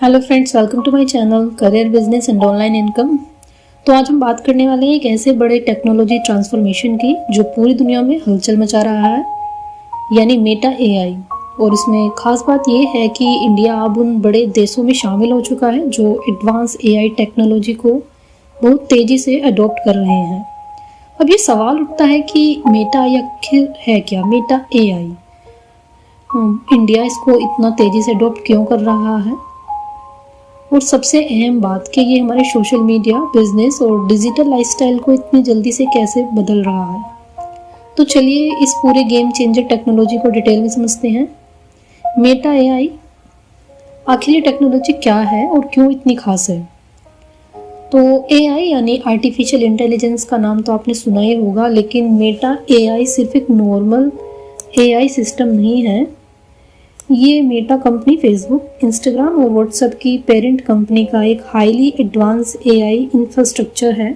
Hello friends, welcome to my channel career business and online income. तो आज हम बात करने वाले हैं एक ऐसे बड़े टेक्नोलॉजी ट्रांसफॉर्मेशन की जो पूरी दुनिया में हलचल मचा रहा है, यानी मेटा एआई। और इसमें खास बात ये है कि इंडिया अब उन बड़े देशों में शामिल हो चुका है जो एडवांस एआई टेक्नोलॉजी को बहुत तेज़ी से अडॉप्ट कर रहे हैं। अब ये सवाल उठता है कि मेटा आखिर है क्या, मेटा एआई। इंडिया इसको इतना तेज़ी से अडॉप्ट क्यों कर रहा है, और सबसे अहम बात कि ये हमारे सोशल मीडिया, बिजनेस और डिजिटल लाइफस्टाइल को इतनी जल्दी से कैसे बदल रहा है। तो चलिए इस पूरे गेम चेंजर टेक्नोलॉजी को डिटेल में समझते हैं। मेटा एआई, आखिर ये टेक्नोलॉजी क्या है और क्यों इतनी खास है। तो एआई यानी आर्टिफिशियल इंटेलिजेंस का नाम तो आपने सुना ही होगा, लेकिन मेटा एआई सिर्फ एक नॉर्मल एआई सिस्टम नहीं है। ये मेटा कंपनी फेसबुक, इंस्टाग्राम और व्हाट्सएप की पेरेंट कंपनी का एक हाईली एडवांस एआई इंफ्रास्ट्रक्चर है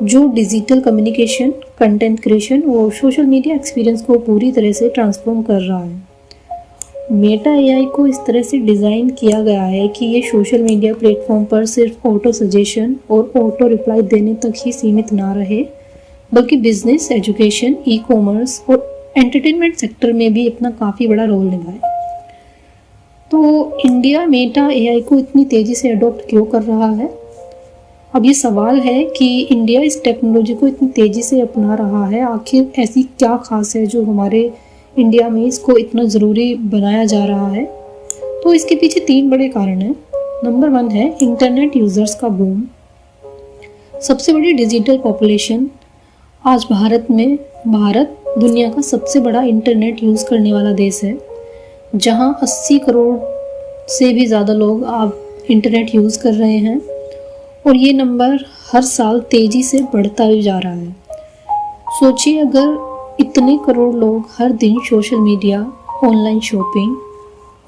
जो डिजिटल कम्युनिकेशन, कंटेंट क्रिएशन और सोशल मीडिया एक्सपीरियंस को पूरी तरह से ट्रांसफॉर्म कर रहा है। मेटा एआई को इस तरह से डिज़ाइन किया गया है कि ये सोशल मीडिया प्लेटफॉर्म पर सिर्फ ऑटो सजेशन और ऑटो रिप्लाई देने तक ही सीमित ना रहे, बल्कि बिजनेस, एजुकेशन, ई कॉमर्स और एंटरटेनमेंट सेक्टर में भी अपना काफ़ी बड़ा रोल निभाए। तो इंडिया मेटा एआई को इतनी तेज़ी से अडॉप्ट क्यों कर रहा है। अब ये सवाल है कि इंडिया इस टेक्नोलॉजी को इतनी तेज़ी से अपना रहा है, आखिर ऐसी क्या खास है जो हमारे इंडिया में इसको इतना ज़रूरी बनाया जा रहा है। तो इसके पीछे 3 बड़े कारण हैं। नंबर 1 है इंटरनेट यूज़र्स का बूम। सबसे बड़ी डिजिटल पॉपुलेशन आज भारत दुनिया का सबसे बड़ा इंटरनेट यूज़ करने वाला देश है, जहां 80 करोड़ से भी ज़्यादा लोग अब इंटरनेट यूज़ कर रहे हैं, और ये नंबर हर साल तेज़ी से बढ़ता ही जा रहा है। सोचिए, अगर इतने करोड़ लोग हर दिन सोशल मीडिया, ऑनलाइन शॉपिंग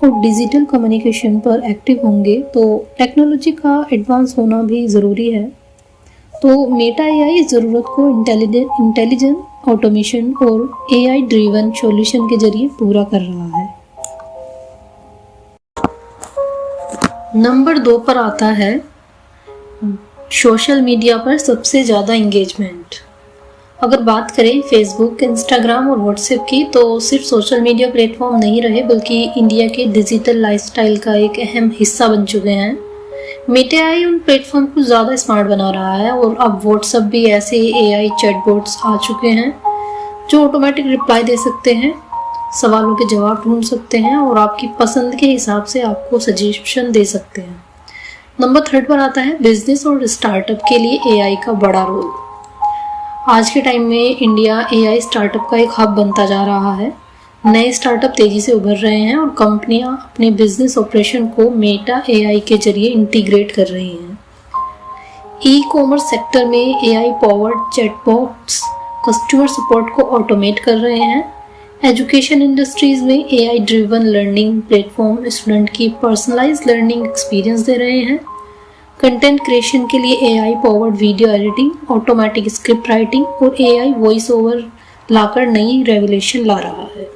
और डिजिटल कम्युनिकेशन पर एक्टिव होंगे तो टेक्नोलॉजी का एडवांस होना भी ज़रूरी है। तो मेटा एआई ज़रूरत को इंटेलिजेंट ऑटोमेशन और एआई ड्रिवन सॉल्यूशन के जरिए पूरा कर रहा है। नंबर 2 पर आता है सोशल मीडिया पर सबसे ज़्यादा इंगेजमेंट। अगर बात करें फेसबुक, इंस्टाग्राम और व्हाट्सएप की, तो सिर्फ सोशल मीडिया प्लेटफॉर्म नहीं रहे बल्कि इंडिया के डिजिटल लाइफस्टाइल का एक अहम हिस्सा बन चुके हैं। मेटा एआई उन प्लेटफॉर्म को ज़्यादा स्मार्ट बना रहा है, और अब व्हाट्सएप भी ऐसे एआई चैटबॉट्स आ चुके हैं जो ऑटोमेटिक रिप्लाई दे सकते हैं, सवालों के जवाब ढूंढ सकते हैं और आपकी पसंद के हिसाब से आपको सजेशन दे सकते हैं। नंबर 3 पर आता है बिजनेस और स्टार्टअप के लिए एआई का बड़ा रोल। आज के टाइम में इंडिया एआई स्टार्टअप का एक हब बनता जा रहा है। नए स्टार्टअप तेज़ी से उभर रहे हैं और कंपनियां अपने बिजनेस ऑपरेशन को मेटा एआई के जरिए इंटीग्रेट कर रही हैं। ई कॉमर्स सेक्टर में AI powered chatbots customer support को ऑटोमेट कर रहे हैं। एजुकेशन इंडस्ट्रीज में AI driven learning platform student की पर्सनलाइज्ड लर्निंग एक्सपीरियंस दे रहे हैं। कंटेंट क्रिएशन के लिए AI powered video editing, automatic script writing और एआई वॉइस ओवर लाकर नई रेवोल्यूशन ला रहा है।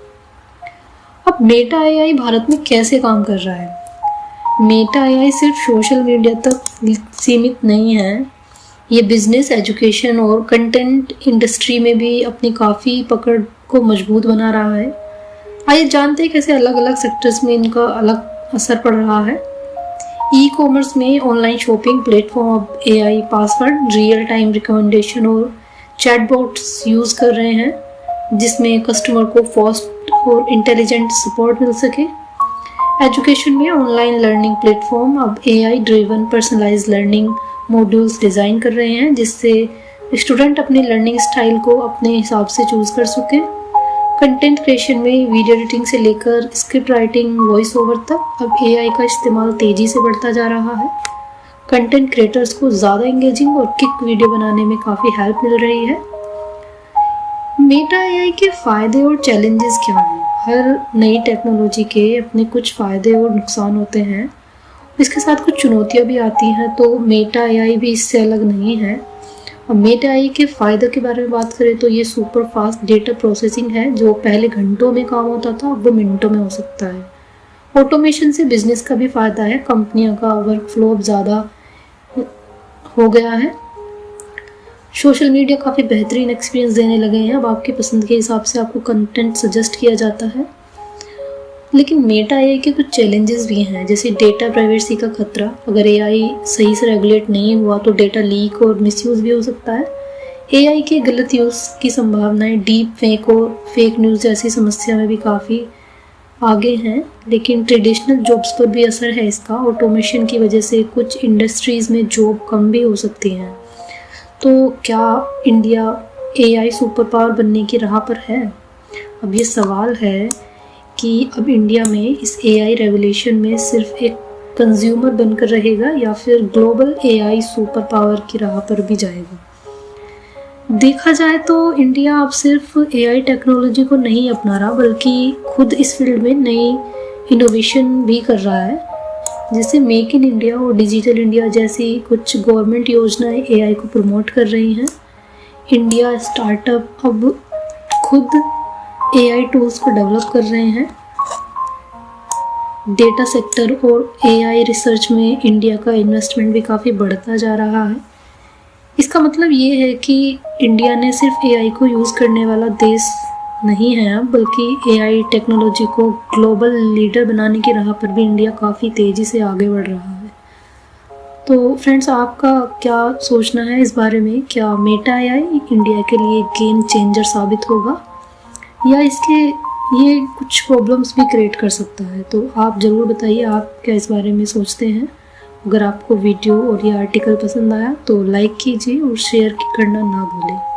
अब मेटा एआई भारत में कैसे काम कर रहा है। मेटा एआई सिर्फ सोशल मीडिया तक सीमित नहीं है, ये बिजनेस, एजुकेशन और कंटेंट इंडस्ट्री में भी अपनी काफ़ी पकड़ को मजबूत बना रहा है। आइए जानते हैं कैसे अलग अलग सेक्टर्स में इनका अलग असर पड़ रहा है। ई कॉमर्स में ऑनलाइन शॉपिंग प्लेटफॉर्म अब AI password, real time recommendation और चैटबॉट्स यूज़ कर रहे हैं, जिसमें कस्टमर को फास्ट और इंटेलिजेंट सपोर्ट मिल सके। एजुकेशन में ऑनलाइन लर्निंग प्लेटफॉर्म अब AI driven personalised learning modules design कर रहे हैं, जिससे स्टूडेंट अपने लर्निंग स्टाइल को अपने हिसाब से चूज़ कर सके। कंटेंट क्रिएशन में वीडियो एडिटिंग से लेकर स्क्रिप्ट राइटिंग, वॉइस ओवर तक अब एआई का इस्तेमाल तेज़ी से बढ़ता जा रहा है। कंटेंट क्रिएटर्स को ज़्यादा एंगेजिंग और क्विक वीडियो बनाने में काफ़ी हेल्प मिल रही है। मेटा एआई के फ़ायदे और चैलेंजेस क्या हैं। हर नई टेक्नोलॉजी के अपने कुछ फ़ायदे और नुकसान होते हैं, इसके साथ कुछ चुनौतियां भी आती हैं, तो मेटा एआई भी इससे अलग नहीं है। और मेटा एआई के फ़ायदे के बारे में बात करें तो ये सुपर फास्ट डेटा प्रोसेसिंग है, जो पहले घंटों में काम होता था अब वो मिनटों में हो सकता है। ऑटोमेशन से बिजनेस का भी फ़ायदा है, कंपनियों का वर्क फ्लो अब ज़्यादा हो गया है। सोशल मीडिया काफ़ी बेहतरीन एक्सपीरियंस देने लगे हैं, अब आपकी पसंद के हिसाब से आपको कंटेंट सजेस्ट किया जाता है। लेकिन मेटा एआई के कुछ चैलेंजेस भी हैं, जैसे डेटा प्राइवेसी का खतरा। अगर एआई सही से रेगुलेट नहीं हुआ तो डेटा लीक और मिसयूज़ भी हो सकता है। एआई के गलत यूज़ की संभावनाएं डीप फेक और फेक न्यूज़ जैसी समस्या में भी काफ़ी आगे हैं। लेकिन ट्रेडिशनल जॉब्स पर भी असर है इसका। ऑटोमेशन की वजह से कुछ इंडस्ट्रीज़ में जॉब कम भी हो सकती हैं। तो क्या इंडिया एआई सुपर पावर बनने की राह पर है? अब ये सवाल है कि अब इंडिया में इस एआई रेवोल्यूशन में सिर्फ एक कंज्यूमर बनकर रहेगा या फिर ग्लोबल एआई सुपर पावर की राह पर भी जाएगा। देखा जाए तो इंडिया अब सिर्फ एआई टेक्नोलॉजी को नहीं अपना रहा, बल्कि खुद इस फील्ड में नई इनोवेशन भी कर रहा है। जैसे मेक इन इंडिया और डिजिटल इंडिया जैसी कुछ गवर्नमेंट योजनाएं एआई को प्रमोट कर रही हैं। इंडिया स्टार्टअप अब खुद एआई टूल्स को डेवलप कर रहे हैं। डेटा सेक्टर और एआई रिसर्च में इंडिया का इन्वेस्टमेंट भी काफ़ी बढ़ता जा रहा है। इसका मतलब ये है कि इंडिया ने सिर्फ एआई को यूज़ करने वाला देश नहीं है अब, बल्कि एआई टेक्नोलॉजी को ग्लोबल लीडर बनाने की राह पर भी इंडिया काफ़ी तेज़ी से आगे बढ़ रहा है। तो फ्रेंड्स, आपका क्या सोचना है इस बारे में? क्या मेटा एआई इंडिया के लिए गेम चेंजर साबित होगा या ये कुछ प्रॉब्लम्स भी क्रिएट कर सकता है? तो आप ज़रूर बताइए आप क्या इस बारे में सोचते हैं। अगर आपको वीडियो और ये आर्टिकल पसंद आया तो लाइक कीजिए और शेयर करना ना भूलें।